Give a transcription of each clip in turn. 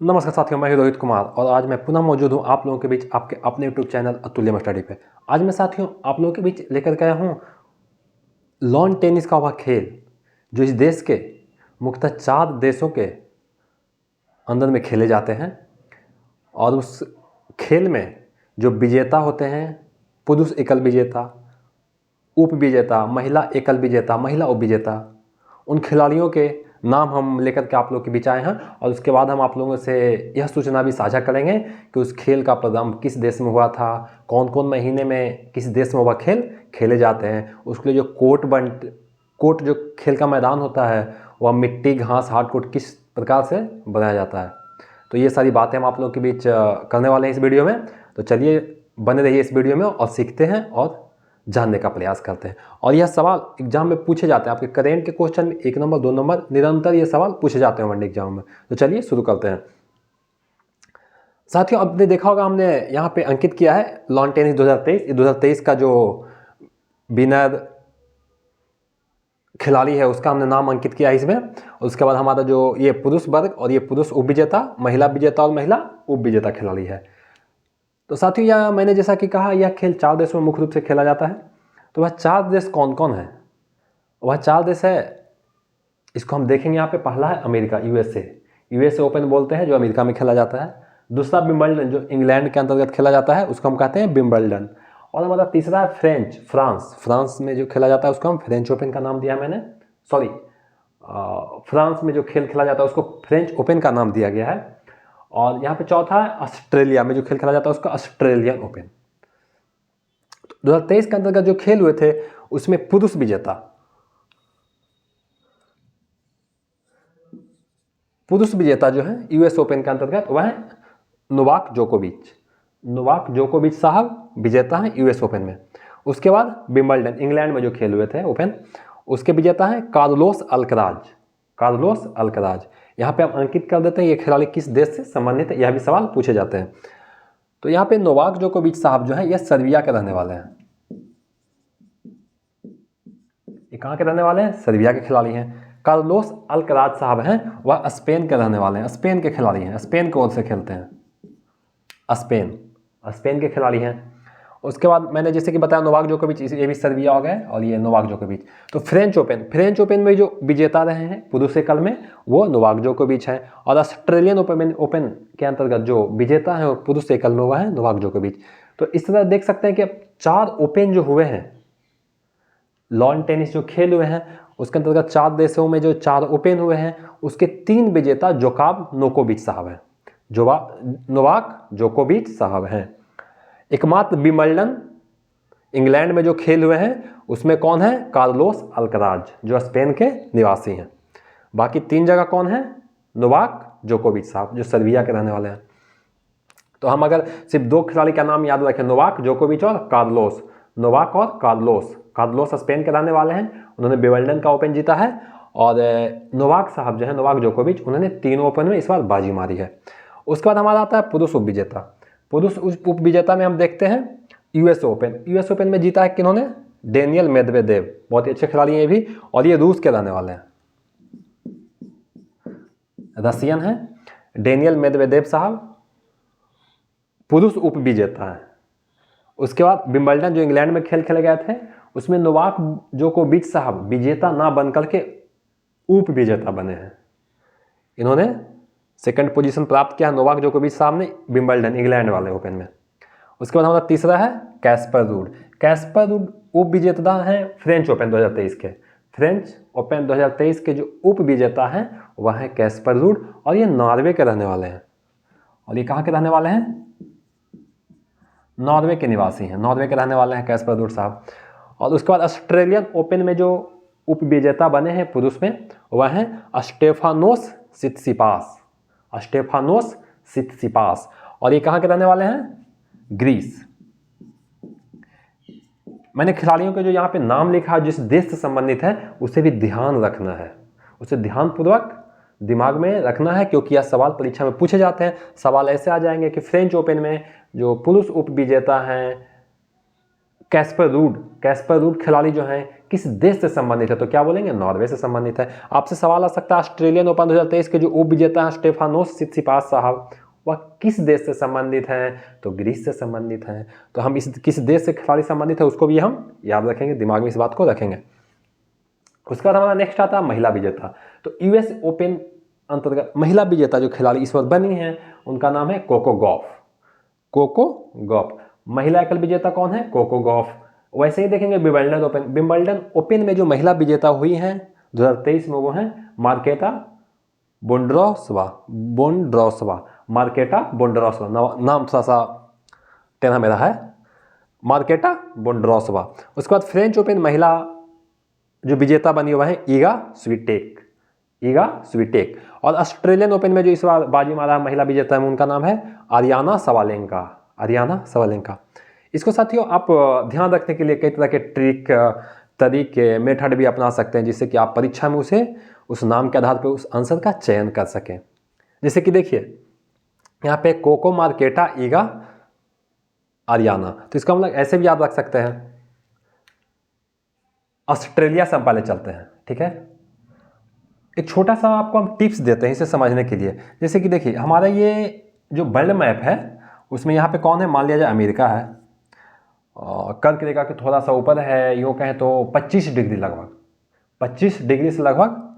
नमस्कार साथियों, मैं रोहित कुमार और आज मैं पुनः मौजूद हूं आप लोगों के बीच आपके अपने यूट्यूब चैनल अतुल्यम स्टडी पे। आज मैं साथियों आप लोगों के बीच लेकर के आया हूं लॉन टेनिस का वह खेल जो इस देश के मुख्यतः 4 देशों के अंदर में खेले जाते हैं और उस खेल में जो विजेता होते हैं, पुरुष एकल विजेता, उप विजेता, महिला एकल विजेता, महिला उप विजेता, उन खिलाड़ियों के नाम हम लेकर के आप लोगों के बीच आए हैं और उसके बाद हम आप लोगों से यह सूचना भी साझा करेंगे कि उस खेल का प्रारंभ किस देश में हुआ था, कौन कौन महीने में किस देश में वह खेल खेले जाते हैं, उसके लिए जो कोर्ट जो खेल का मैदान होता है वह मिट्टी, घास, हार्ड कोर्ट किस प्रकार से बनाया जाता है। तो ये सारी बातें हम आप लोगों के बीच करने वाले हैं इस वीडियो में। तो चलिए बने रहिए इस वीडियो में और सीखते हैं और जानने का प्रयास करते हैं। और यह सवाल एग्जाम में पूछे जाते हैं, आपके करेंट के क्वेश्चन में 1 नंबर 2 नंबर निरंतर ये सवाल पूछे जाते हैं वनडे एग्जाम में। तो चलिए शुरू करते हैं साथियों। आपने देखा होगा हमने यहाँ पे अंकित किया है लॉन टेनिस 2023 का जो विनर खिलाड़ी है उसका हमने नाम अंकित किया है इसमें। और उसके बाद हमारा जो ये पुरुष वर्ग और ये पुरुष उप विजेता, महिला विजेता और महिला उप विजेता खिलाड़ी है। तो साथियों यह मैंने जैसा कि कहा यह खेल 4 देशों में मुख्य रूप से खेला जाता है। तो वह 4 देश कौन कौन है? वह 4 देश है, इसको हम देखेंगे यहाँ पे। पहला है अमेरिका, यूएसए ओपन बोलते हैं जो अमेरिका में खेला जाता है। दूसरा विंबलडन जो इंग्लैंड के अंतर्गत खेला जाता है उसको हम कहते हैं विंबलडन। और हमारा तीसरा है फ्रांस में जो खेला जाता है उसको हम फ्रेंच ओपन का नाम दिया मैंने, फ्रांस में जो खेल खेला जाता है उसको फ्रेंच ओपन का नाम दिया गया है। और यहाँ पे चौथा है ऑस्ट्रेलिया में जो खेल खेला जाता है उसका ऑस्ट्रेलियन ओपन। 2023 के अंतर्गत जो खेल हुए थे उसमें पुरुष विजेता जो है यूएस ओपन के अंतर्गत वह है नोवाक जोकोविच साहब विजेता हैं यूएस ओपन में। उसके बाद विंबलडन इंग्लैंड में जो खेल हुए थे ओपन, उसके विजेता हैं कार्लोस अल्कराज। यहाँ पे हम अंकित कर देते हैं ये खिलाड़ी किस देश से संबंधित है, यह भी सवाल पूछे जाते हैं। तो यहाँ पे नोवाक जोकोविच साहब जो है ये सर्बिया के रहने वाले हैं। ये कहाँ के रहने वाले हैं? सर्बिया के खिलाड़ी हैं। कार्लोस अल्कराज साहब हैं वह स्पेन के रहने वाले हैं, स्पेन के खिलाड़ी हैं, स्पेन की ओर से खेलते हैं, स्पेन के खिलाड़ी हैं। उसके बाद मैंने जैसे कि बताया नोवाक जोकोविच, ये भी सर्बिया हो गए और ये नोवाक जोकोविच। तो फ्रेंच ओपन में जो विजेता रहे हैं पुरुष एकल में वो नोवाक जोकोविच हैं। और ऑस्ट्रेलियन ओपन के अंतर्गत जो विजेता है पुरुष एकल में वह है नोवाक जोकोविच। तो इस तरह देख सकते हैं कि अब 4 ओपन जो हुए हैं, लॉन टेनिस जो खेल हुए हैं उसके अंतर्गत 4 देशों में जो 4 ओपन हुए हैं उसके 3 विजेता नोवाक जोकोविच साहब हैं। एकमात्र विंबलडन इंग्लैंड में जो खेल हुए हैं उसमें कौन है? कार्लोस अल्कराज जो स्पेन के निवासी हैं। बाकी 3 जगह कौन है? नोवाक जोकोविच साहब जो सर्बिया के रहने वाले हैं। तो हम अगर सिर्फ 2 खिलाड़ी का नाम याद रखें, नोवाक जोकोविच और कार्लोस, कार्लोस स्पेन के रहने वाले हैं, उन्होंने विंबलडन का ओपन जीता है। और नोवाक साहब जो है नोवाक जोकोविच उन्होंने 3 ओपन में इस बार बाजी मारी है। उसके बाद हमारा आता है पुरुष उप विजेता में हम देखते हैं यूएस ओपन में जीता है किन्होंने? डेनियल मेदवेदेव, बहुत ही अच्छे खिलाड़ी हैं ये भी, और ये रूस के रहने वाले हैं, रशियन हैं। डेनियल मेदवेदेव साहब पुरुष उप विजेता है। उसके बाद विंबलडन जो इंग्लैंड में खेल खेले गए थे उसमें नोवाक जोकोविच साहब विजेता ना बनकर के उप विजेता बने हैं, इन्होंने सेकंड पोजीशन प्राप्त किया नोवाक जोकोविच साहब ने विंबलडन इंग्लैंड वाले ओपन में। उसके बाद हमारा तीसरा है कैस्पर रूड उप विजेता हैं फ्रेंच ओपन 2023 के जो उप विजेता हैं वह है कैस्पर रूड और ये नॉर्वे के रहने वाले हैं। और ये कहाँ के रहने वाले हैं? नॉर्वे के निवासी हैं, नॉर्वे के रहने वाले हैं कैस्पर रूड साहब। और उसके बाद ऑस्ट्रेलियन ओपन में जो उप विजेता बने हैं पुरुष में वह हैं स्टेफानोस सित्सिपास। और ये कहाँ के रहने वाले हैं? ग्रीस। मैंने खिलाड़ियों के जो यहाँ पे नाम लिखा है जिस देश से संबंधित है उसे भी ध्यान रखना है, उसे ध्यानपूर्वक दिमाग में रखना है, क्योंकि यह सवाल परीक्षा में पूछे जाते हैं। सवाल ऐसे आ जाएंगे कि फ्रेंच ओपन में जो पुरुष उप विजेता हैं कैस्पर रूड खिलाड़ी जो हैं किस देश से संबंधित है, तो क्या बोलेंगे, नॉर्वे से संबंधित है। आपसे सवाल आ सकता है ऑस्ट्रेलियन ओपन 2023 के जो उप विजेता हैं स्टेफानोस सित्सिपास साहब, वह किस देश से संबंधित हैं, तो ग्रीस से संबंधित हैं। तो हम इस किस देश से खिलाड़ी संबंधित है उसको भी हम याद रखेंगे, दिमाग में इस बात को रखेंगे। उसके बाद हमारा नेक्स्ट आता है महिला विजेता। तो यूएस ओपन अंतर्गत महिला विजेता जो खिलाड़ी इस वक्त बनी हैं उनका नाम है कोको गॉफ। कोको गॉफ महिला एकल विजेता कौन है, कोको गॉफ। वैसे ही देखेंगे विंबलडन ओपन। विंबलडन ओपन में जो महिला विजेता हुई हैं 2023 में वो हैं मार्केटा बोंड्रोसोवा। मार्केटा बोंड्रोसोवा, नाम थोड़ा सा टेढ़ा मेरा है, मार्केटा बोंड्रोसोवा। उसके बाद फ्रेंच ओपन महिला जो विजेता बनी हुआ है ईगा स्विटेक। और ऑस्ट्रेलियन ओपन में जो इस बार बाजी मारा महिला विजेता है उनका नाम है आरियाना सवालेंका। इसको साथियों आप ध्यान रखने के लिए कई तरह के ट्रिक, तरीके, मेथड भी अपना सकते हैं जिससे कि आप परीक्षा में उस नाम के आधार पर उस आंसर का चयन कर सकें। जैसे कि देखिए यहाँ पे कोको, मार्केटा, ईगा, आरियाना, तो इसका मतलब ऐसे भी याद रख सकते हैं। ऑस्ट्रेलिया से हम पहले चलते हैं, ठीक है। एक छोटा सा आपको हम टिप्स देते हैं इसे समझने के लिए। जैसे कि देखिए हमारा ये जो वर्ल्ड मैप है उसमें यहाँ पे कौन है, मान लिया जाए अमेरिका है, कर्क रेखा के थोड़ा सा ऊपर है, यूँ कहें तो 25 डिग्री लगभग, 25 डिग्री से लगभग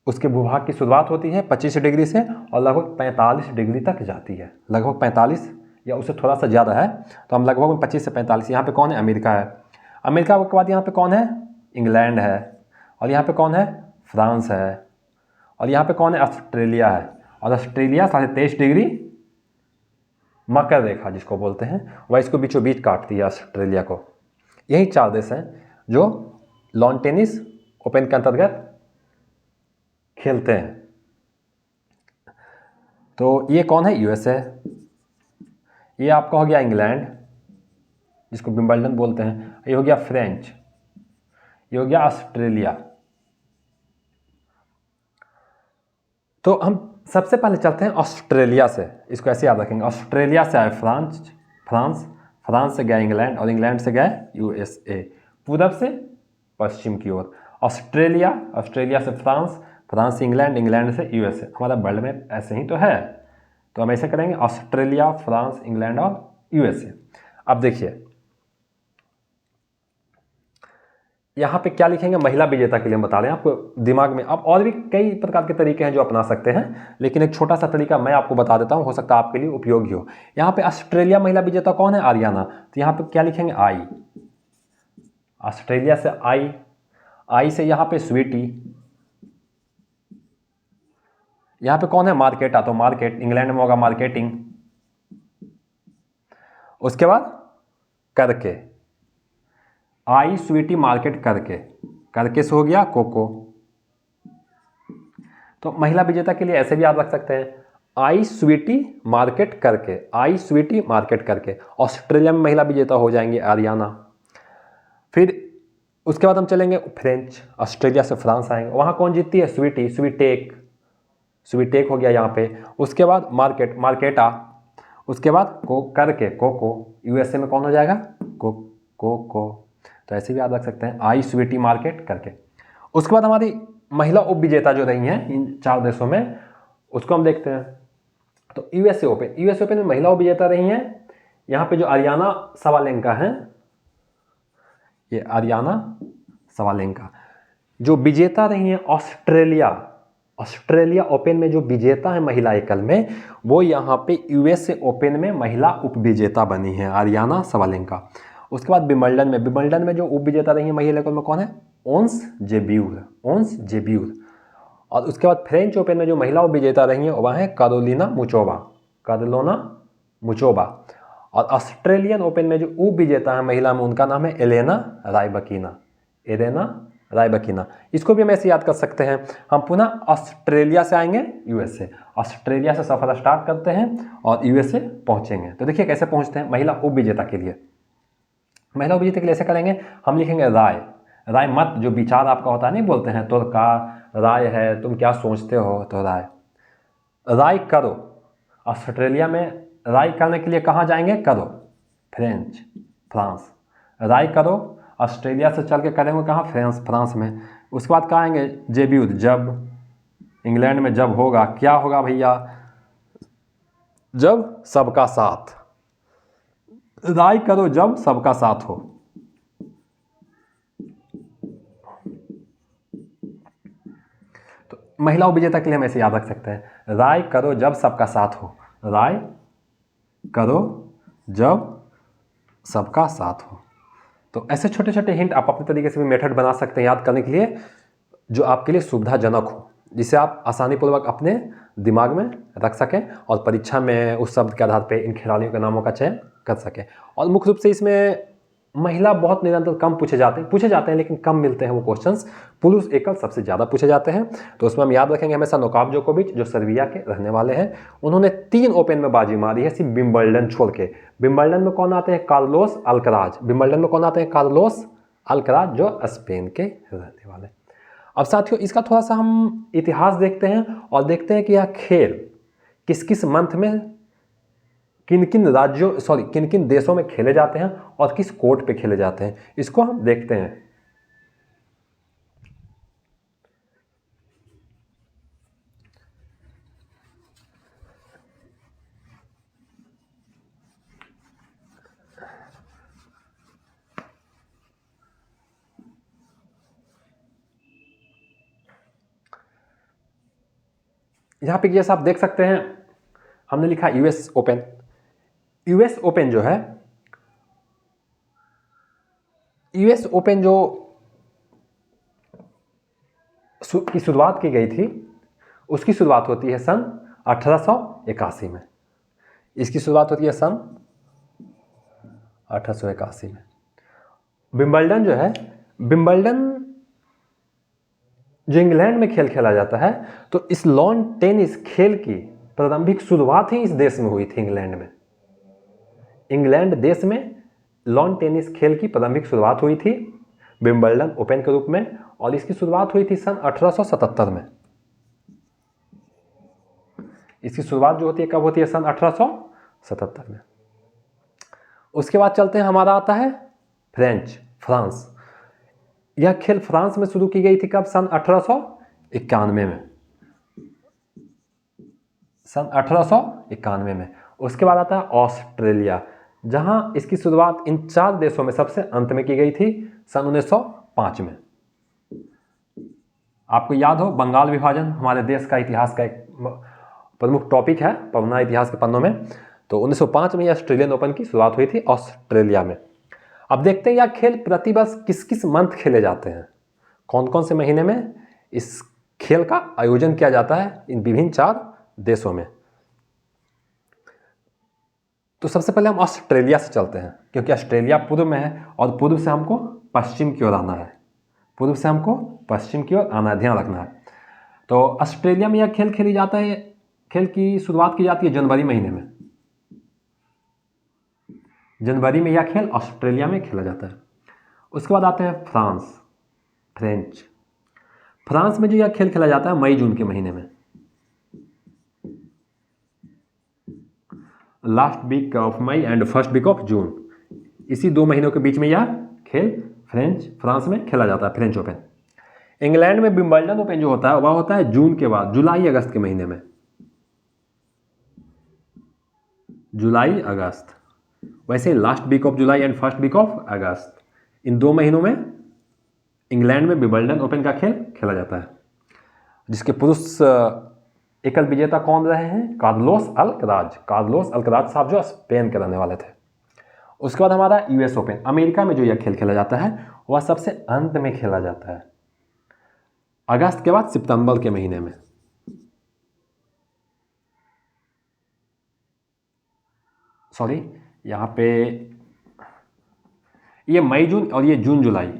उसके भूभाग की शुरुआत होती है 25 डिग्री से और लगभग 45 डिग्री तक जाती है, लगभग 45 या उससे थोड़ा सा ज़्यादा है, तो हम लगभग 25 से 45। यहाँ पे कौन है, अमेरिका है। अमेरिका के बाद यहाँ पे कौन है, इंग्लैंड है, और यहाँ पे कौन है, फ्रांस है, और यहाँ पे कौन है, ऑस्ट्रेलिया है। और ऑस्ट्रेलिया 23.5 डिग्री मकर रेखा जिसको बोलते हैं वह इसको बीचों बीच काटती है ऑस्ट्रेलिया को। यही 4 देश हैं जो लॉन टेनिस ओपन के अंतर्गत खेलते हैं। तो ये कौन है, यूएसए, ये आपका हो गया इंग्लैंड जिसको विंबलडन बोलते हैं, ये हो गया फ्रेंच, ये हो गया ऑस्ट्रेलिया। तो हम सबसे पहले चलते हैं ऑस्ट्रेलिया से, इसको ऐसे याद रखेंगे। ऑस्ट्रेलिया से आए फ्रांस से गया इंग्लैंड, और इंग्लैंड से गए यूएसए, पूरब से पश्चिम की ओर। ऑस्ट्रेलिया से फ्रांस से इंग्लैंड, इंग्लैंड से यूएसए। हमारा वर्ल्ड में ऐसे ही तो है, तो हम ऐसे करेंगे ऑस्ट्रेलिया, फ्रांस, इंग्लैंड और यूएसए। अब देखिए यहाँ पे क्या लिखेंगे, महिला विजेता के लिए हम बता रहे हैं आपको दिमाग में। अब और भी कई प्रकार के तरीके हैं जो अपना सकते हैं, लेकिन एक छोटा सा तरीका मैं आपको बता देता हूँ, हो सकता है आपके लिए उपयोगी हो। यहाँ पे ऑस्ट्रेलिया महिला विजेता कौन है, आरियाना, तो यहाँ पे क्या लिखेंगे, आई। ऑस्ट्रेलिया से आई से यहाँ पे स्वीटी, यहाँ पे कौन है, मार्केटा, तो मार्केट, इंग्लैंड में होगा मार्केटिंग। उसके बाद करके, आई स्वीटी मार्केट करके से हो गया कोको। तो महिला विजेता के लिए ऐसे भी याद रख सकते हैं, आई स्वीटी मार्केट करके। ऑस्ट्रेलिया में महिला विजेता हो जाएंगे आरियाना। फिर उसके बाद हम चलेंगे फ्रेंच, ऑस्ट्रेलिया से फ्रांस आएंगे, वहाँ कौन जीतती है, स्वीटेक हो गया यहाँ पे। उसके बाद मार्केटा, उसके बाद कोको, यूएसए में कौन हो जाएगा, कोको। तो ऐसे भी याद रख सकते हैं, आई स्वीटी मार्केट करके। उसके बाद हमारी महिला उप विजेता जो रही हैं इन 4 देशों में, उसको हम देखते हैं। तो यूएसए ओपन में महिला उप विजेता रही हैं, यहाँ पे जो आरियाना सवालेंका हैं, ये आरियाना सवालेंका जो विजेता रही हैं ऑस्ट्रेलिया ओपन में जो विजेता है महिला एकल में, वो यहाँ पे यूएसए ओपन में महिला उप विजेता बनी है आरियाना सवालेंका। उसके बाद विंबलडन में जो उप विजेता रही है महिला एकल में कौन है, ओंस जेब्यूर। और उसके बाद फ्रेंच ओपन में जो महिला उप विजेता रही है वह है कारोलिना मुचोबा। और ऑस्ट्रेलियन ओपन में जो उप विजेता है महिला में उनका नाम है एलेना रायबकीना। इसको भी हम ऐसे याद कर सकते हैं। हम पुनः ऑस्ट्रेलिया से आएंगे यूएसए, ऑस्ट्रेलिया से सफर स्टार्ट करते हैं और यूएसए पहुंचेंगे। तो देखिए कैसे पहुंचते हैं महिला उप विजेता के लिए। महिला उप विजेता के लिए ऐसे करेंगे, हम लिखेंगे राय मत, जो विचार आपका होता है, नहीं बोलते हैं तो का राय है, तुम क्या सोचते हो, तो राय करो। ऑस्ट्रेलिया में राय करने के लिए कहाँ जाएंगे, फ्रांस। राय करो ऑस्ट्रेलिया से चल के करेंगे कहाँ, फ्रांस में। उसके बाद कहाँ आएंगे, डेब्यूट, जब इंग्लैंड में जब होगा, क्या होगा भैया, जब सबका साथ, राय करो जब सबका साथ हो। तो महिला विजेता के लिए हम ऐसे याद रख सकते हैं, राय करो जब सबका साथ हो, राय करो जब सबका साथ हो। तो ऐसे छोटे छोटे हिंट आप अपने तरीके से भी मेथड बना सकते हैं याद करने के लिए, जो आपके लिए सुविधाजनक हो, जिसे आप आसानीपूर्वक अपने दिमाग में रख सकें और परीक्षा में उस शब्द के आधार पर इन खिलाड़ियों के नामों का चयन कर सकें। और मुख्य रूप से इसमें महिला बहुत निरंतर कम पूछे जाते हैं लेकिन कम मिलते हैं वो क्वेश्चंस। पुरुष एकल सबसे ज़्यादा पूछे जाते हैं। तो उसमें हम याद रखेंगे हमेशा नोवाक जोकोविच, जो सर्बिया के रहने वाले हैं, उन्होंने 3 ओपन में बाजी मारी है सिर्फ विंबलडन छोड़ के। विंबलडन में कौन आते हैं, कार्लोस अल्कराज। विंबलडन में कौन आते हैं, कार्लोस अल्कराज, जो स्पेन के रहने वाले। अब साथियों इसका थोड़ा सा हम इतिहास देखते हैं और देखते हैं कि यह खेल किस किस मंथ में किन किन देशों में खेले जाते हैं और किस कोर्ट पे खेले जाते हैं, इसको हम देखते हैं। यहां पे जैसा आप देख सकते हैं हमने लिखा यूएस ओपन। यूएस ओपन जो है, यूएस ओपन जो की शुरुआत की गई थी, उसकी शुरुआत होती है सन 1881 में। इसकी शुरुआत होती है सन 1881 में। विंबलडन जो है, विंबलडन जो इंग्लैंड में खेल खेला जाता है, तो इस लॉन टेनिस खेल की प्रारंभिक शुरुआत ही इस देश में हुई थी, इंग्लैंड में। इंग्लैंड देश में लॉन टेनिस खेल की प्रारंभिक शुरुआत हुई थी विंबलडन ओपन के रूप में, और इसकी शुरुआत हुई थी सन 1877 में। इसकी शुरुआत जो होती है कब होती है, सन 1877 में। उसके बाद चलते हैं, हमारा आता है फ्रांस। यह खेल फ्रांस में शुरू की गई थी कब, सन 1891 में। सन 1891 में। उसके बाद आता है ऑस्ट्रेलिया, जहां इसकी शुरुआत इन 4 देशों में सबसे अंत में की गई थी सन 1905 में। आपको याद हो, बंगाल विभाजन हमारे देश का इतिहास का एक प्रमुख टॉपिक है पढ़ना इतिहास के पन्नों में। तो 1905 में यह ऑस्ट्रेलियन ओपन की शुरुआत हुई थी ऑस्ट्रेलिया में। अब देखते हैं यह खेल प्रतिवर्ष किस किस मंथ खेले जाते हैं, कौन कौन से महीने में इस खेल का आयोजन किया जाता है इन विभिन्न 4 देशों में। तो सबसे पहले हम ऑस्ट्रेलिया से चलते हैं, क्योंकि ऑस्ट्रेलिया पूर्व में है और पूर्व से हमको पश्चिम की ओर आना है। पूर्व से हमको पश्चिम की ओर आना है, ध्यान रखना है। तो ऑस्ट्रेलिया में यह खेल खेली जाता है, खेल की शुरुआत की जाती है जनवरी महीने में। जनवरी में यह खेल ऑस्ट्रेलिया में खेला जाता है। उसके बाद आते हैं फ्रांस में जो यह खेल खेला जाता है मई जून के महीने में। Last week of May and first week of June, इसी 2 महीनों के बीच में यह खेल फ्रांस में खेला जाता है, फ्रेंच ओपन। इंग्लैंड में विंबलडन ओपन जो होता है वह होता है जून के बाद, जुलाई अगस्त के महीने में। जुलाई अगस्त, वैसे last week of July and first week of August, इन 2 महीनों में इंग्लैंड में विंबलडन ओपन का खेल खेला जाता है, जिसके पुरुष एकल विजेता कौन रहे हैं, कार्लोस अल्कराज साहब, जो स्पेन के रहने वाले थे। उसके बाद हमारा यूएस ओपन। अमेरिका में जो यह खेल खेला जाता है वह सबसे अंत में खेला जाता है, अगस्त के बाद सितंबर के महीने में। सॉरी, यहाँ पे ये मई जून और ये जून जुलाई,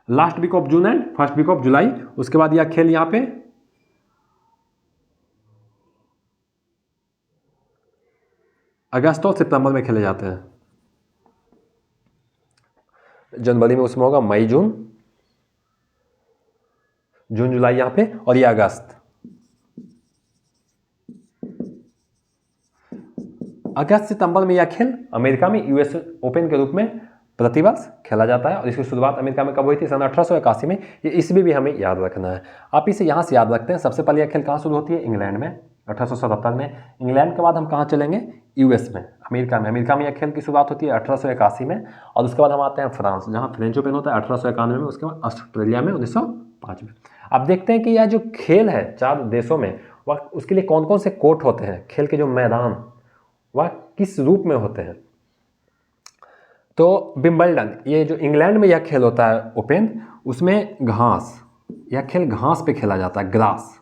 last week of June and first week of July. उसके बाद यह खेल यहां पे अगस्त और सितंबर में खेले जाते हैं। जनवरी में उसमें होगा मई जून जुलाई यहां पे, और ये अगस्त। अगस्त सितंबर में यह खेल अमेरिका में यूएस ओपन के रूप में प्रतिवर्ष खेला जाता है और इसकी शुरुआत अमेरिका में कब हुई थी? सन 1881 में। ये ईस्वी भी हमें याद रखना है। आप इसे यहाँ से याद रखते हैं। सबसे पहले यह खेल कहाँ शुरू होती है? इंग्लैंड में, 1877 में। इंग्लैंड के बाद हम कहाँ चलेंगे? यूएस में, अमेरिका में। अमेरिका में यह खेल की शुरुआत होती है 1881 में और उसके बाद हम आते हैं फ्रांस, जहाँ फ्रेंच ओपन होता है 1891 में। उसके बाद ऑस्ट्रेलिया में 1905 में। अब देखते हैं कि यह जो खेल है 4 देशों में, वह उसके लिए कौन कौन से कोर्ट होते हैं, खेल के जो मैदान वह किस रूप में होते हैं। तो विंबलडन, ये जो इंग्लैंड में यह खेल होता है ओपन, उसमें घास, यह खेल घास पे खेला जाता है, ग्रास,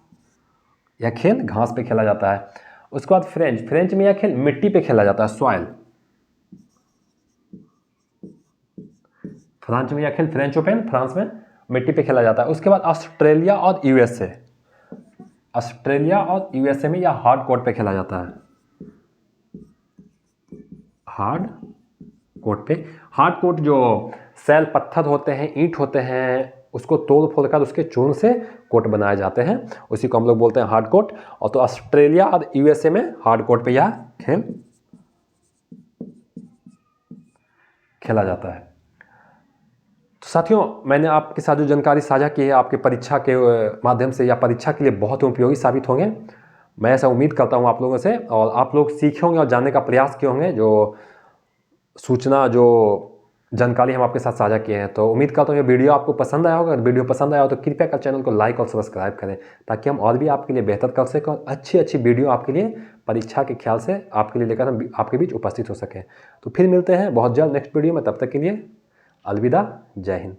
यह खेल घास पे खेला जाता है। उसके बाद फ्रेंच में यह खेल मिट्टी पे खेला जाता है, सॉइल। फ्रांस में यह खेल फ्रेंच ओपन फ्रांस में मिट्टी पे खेला जाता है। उसके बाद ऑस्ट्रेलिया और यूएसए, ऑस्ट्रेलिया और यूएसए में यह हार्ड कोर्ट पे खेला जाता है, हार्ड कोर्ट पे। हार्ड कोर्ट जो सैल पत्थर होते हैं, ईंट होते हैं, उसको तोड़ फोड़ कर उसके चून से कोर्ट बनाए जाते हैं, उसी को हम लोग बोलते हैं हार्ड कोर्ट। और तो ऑस्ट्रेलिया और यूएसए में हार्ड कोर्ट पे यह खेल खेला जाता है। तो साथियों, मैंने आपके साथ जो जानकारी साझा की है आपके परीक्षा के माध्यम से या परीक्षा के लिए बहुत उपयोगी साबित होंगे, मैं ऐसा उम्मीद करता हूँ आप लोगों से। और आप लोग सीखे होंगे और जानने का प्रयास किए होंगे जो सूचना, जो जानकारी हम आपके साथ साझा किए हैं। तो उम्मीद करता हूँ ये वीडियो आपको पसंद आया होगा। अगर वीडियो पसंद आया हो तो कृपया कर चैनल को लाइक और सब्सक्राइब करें, ताकि हम और भी आपके लिए बेहतर कर सकें और अच्छी अच्छी वीडियो आपके लिए परीक्षा के ख्याल से आपके लिए लेकर हम आपके बीच उपस्थित हो सकें। तो फिर मिलते हैं बहुत जल्द नेक्स्ट वीडियो में। तब तक के लिए अलविदा, जय हिंद।